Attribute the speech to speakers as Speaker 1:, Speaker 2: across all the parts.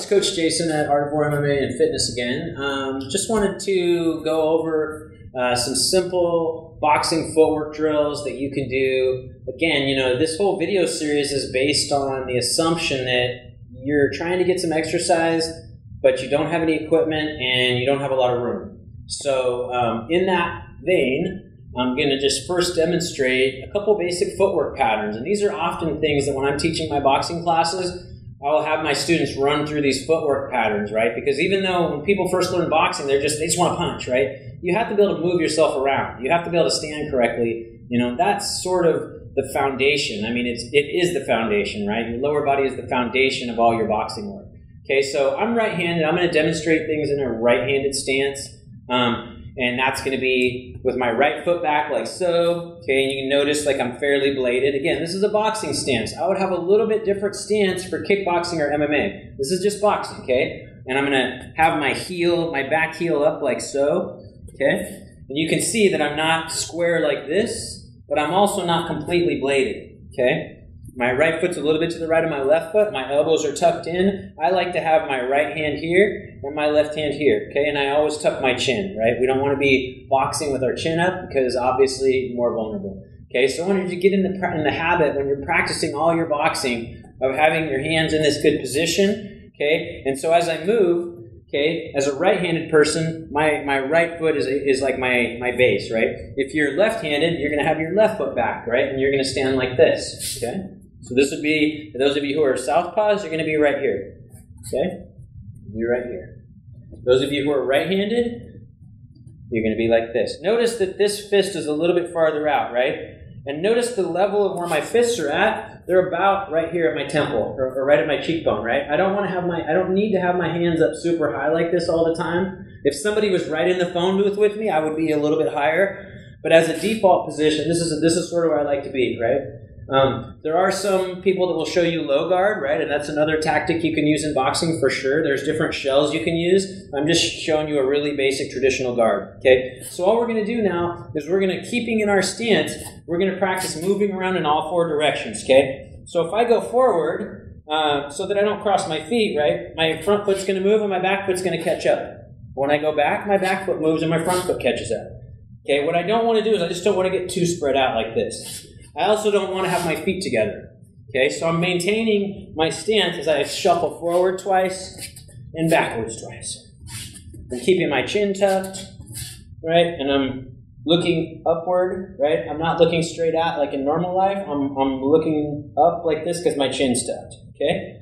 Speaker 1: Coach Jason at Art of War MMA and Fitness again. Just wanted to go over some simple boxing footwork drills that you can do. Again, this whole video series is based on the assumption that you're trying to get some exercise, but you don't have any equipment and you don't have a lot of room. So in that vein, I'm going to just first demonstrate a couple basic footwork patterns. And these are often things that when I'm teaching my boxing classes, I will have my students run through these footwork patterns, right? Because even though when people first learn boxing, they just want to punch, right? You have to be able to move yourself around. You have to be able to stand correctly. That's sort of the foundation. I mean, it is the foundation, right? Your lower body is the foundation of all your boxing work. Okay, so I'm right-handed. I'm going to demonstrate things in a right-handed stance. And that's going to be with my right foot back like so. Okay, and you can notice like I'm fairly bladed. Again, this is a boxing stance. I would have a little bit different stance for kickboxing or MMA. This is just boxing, okay? And I'm going to have my back heel up like so, okay? And you can see that I'm not square like this, but I'm also not completely bladed, okay? My right foot's a little bit to the right of my left foot. My elbows are tucked in. I like to have my right hand here and my left hand here, okay? And I always tuck my chin, right? We don't want to be boxing with our chin up because obviously more vulnerable, okay? So I wanted you to get in the habit when you're practicing all your boxing of having your hands in this good position, okay? And so as I move, okay, as a right-handed person, my right foot is like my base, right? If you're left-handed, you're going to have your left foot back, right? And you're going to stand like this, okay? So this would be, for those of you who are southpaws, you're going to be right here, okay? You're right here. Those of you who are right-handed, you're going to be like this. Notice that this fist is a little bit farther out, right? And notice the level of where my fists are at. They're about right here at my temple, or right at my cheekbone, right? I don't need to have my hands up super high like this all the time. If somebody was right in the phone booth with me, I would be a little bit higher. But as a default position, this is sort of where I like to be, right? There are some people that will show you low guard, right? And that's another tactic you can use in boxing for sure. There's different shells you can use. I'm just showing you a really basic traditional guard, okay? So all we're going to do now is we're going to, keeping in our stance, we're going to practice moving around in all four directions, okay? So if I go forward, so that I don't cross my feet, right? My front foot's going to move and my back foot's going to catch up. When I go back, my back foot moves and my front foot catches up. Okay, what I don't want to do is I just don't want to get too spread out like this. I also don't want to have my feet together. Okay, so I'm maintaining my stance as I shuffle forward twice and backwards twice. I'm keeping my chin tucked, right? And I'm looking upward, right? I'm not looking straight out like in normal life. I'm looking up like this because my chin's tucked, okay?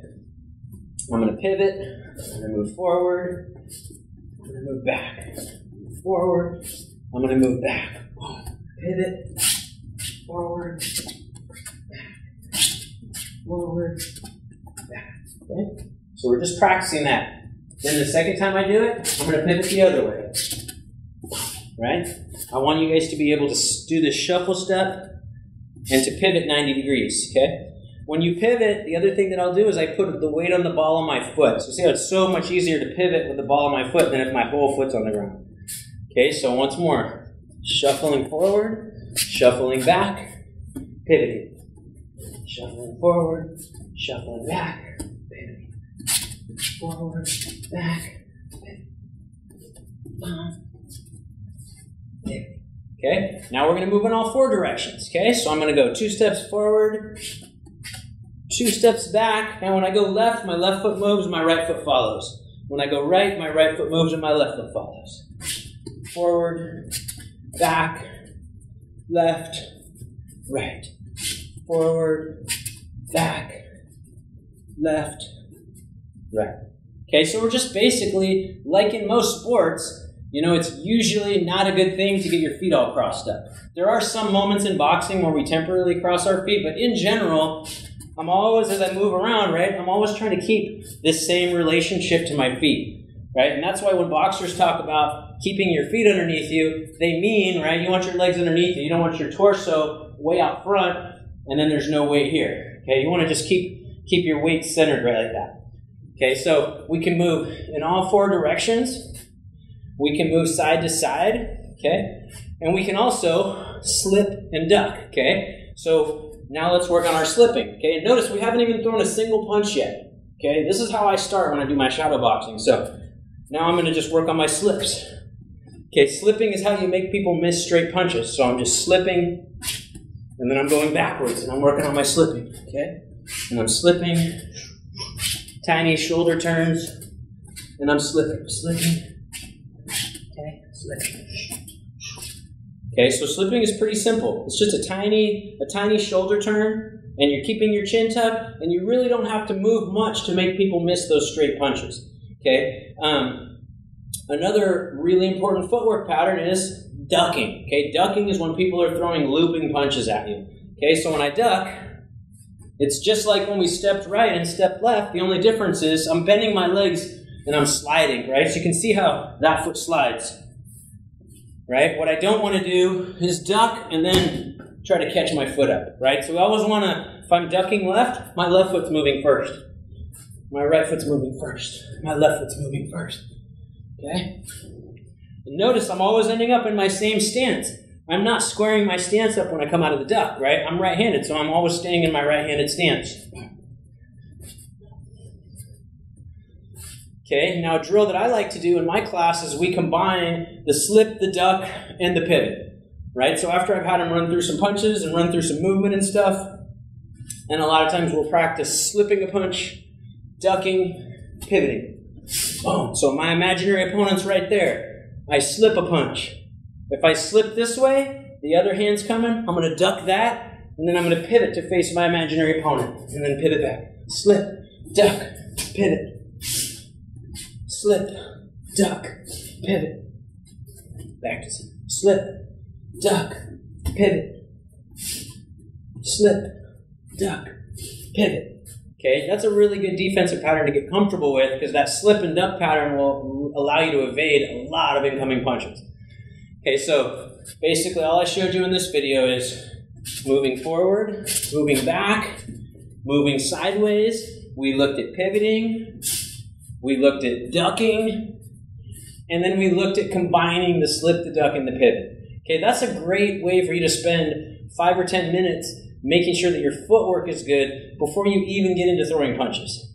Speaker 1: I'm going to pivot. I'm going to move forward. I'm going to move back. Move forward. I'm going to move back. Pivot. Forward, back, forward, back. Okay? So we're just practicing that. Then the second time I do it, I'm going to pivot the other way. Right? I want you guys to be able to do this shuffle step and to pivot 90 degrees. Okay? When you pivot, the other thing that I'll do is I put the weight on the ball of my foot. So see how it's so much easier to pivot with the ball of my foot than if my whole foot's on the ground. Okay, so once more. Shuffling forward. Shuffling back, pivoting. Shuffling forward, shuffling back, pivoting. Forward, back, pivoting. Pivoting. Okay, now we're going to move in all four directions. Okay, so I'm going to go 2 steps forward, 2 steps back. Now when I go left, my left foot moves, my right foot follows. When I go right, my right foot moves and my left foot follows. Forward, back, left, right, forward, back, left, right. Okay, so we're just basically, like in most sports, it's usually not a good thing to get your feet all crossed up. There are some moments in boxing where we temporarily cross our feet, but in general, I'm always, as I move around, right, I'm always trying to keep this same relationship to my feet, right? And that's why when boxers talk about keeping your feet underneath you, they mean, right, you want your legs underneath you. You don't want your torso way out front, and then there's no weight here. Okay, you want to just keep your weight centered right like that. Okay, so we can move in all four directions. We can move side to side, okay? And we can also slip and duck, okay? So now let's work on our slipping, okay? Notice we haven't even thrown a single punch yet, Okay, this is how I start when I do my shadow boxing. So now I'm going to just work on my slips. Okay, slipping is how you make people miss straight punches. So I'm just slipping, and then I'm going backwards, and I'm working on my slipping. Okay, and I'm slipping, tiny shoulder turns, and I'm slipping. Okay, slipping. Okay, so slipping is pretty simple. It's just a tiny shoulder turn, and you're keeping your chin tucked, and you really don't have to move much to make people miss those straight punches. Okay. Another really important footwork pattern is ducking. Okay, ducking is when people are throwing looping punches at you. Okay, so when I duck, it's just like when we stepped right and stepped left. The only difference is I'm bending my legs and I'm sliding, right? So you can see how that foot slides, right? What I don't want to do is duck and then try to catch my foot up, right? So I always want to, if I'm ducking left, my left foot's moving first. My right foot's moving first. My left foot's moving first. Okay? And notice I'm always ending up in my same stance. I'm not squaring my stance up when I come out of the duck, right? I'm right-handed, so I'm always staying in my right-handed stance. Okay, now a drill that I like to do in my class is we combine the slip, the duck, and the pivot, right? So after I've had them run through some punches and run through some movement and stuff, and a lot of times we'll practice slipping a punch, ducking, pivoting. Boom. So my imaginary opponent's right there. I slip a punch. If I slip this way, the other hand's coming, I'm going to duck that, and then I'm going to pivot to face my imaginary opponent, and then pivot back. Slip, duck, pivot. Slip, duck, pivot. Back to slip, duck, pivot. Slip, duck, pivot. Okay, that's a really good defensive pattern to get comfortable with because that slip and duck pattern will allow you to evade a lot of incoming punches. Okay, so basically all I showed you in this video is moving forward, moving back, moving sideways. We looked at pivoting, we looked at ducking, and then we looked at combining the slip, the duck, and the pivot. Okay, that's a great way for you to spend 5 or 10 minutes making sure that your footwork is good before you even get into throwing punches.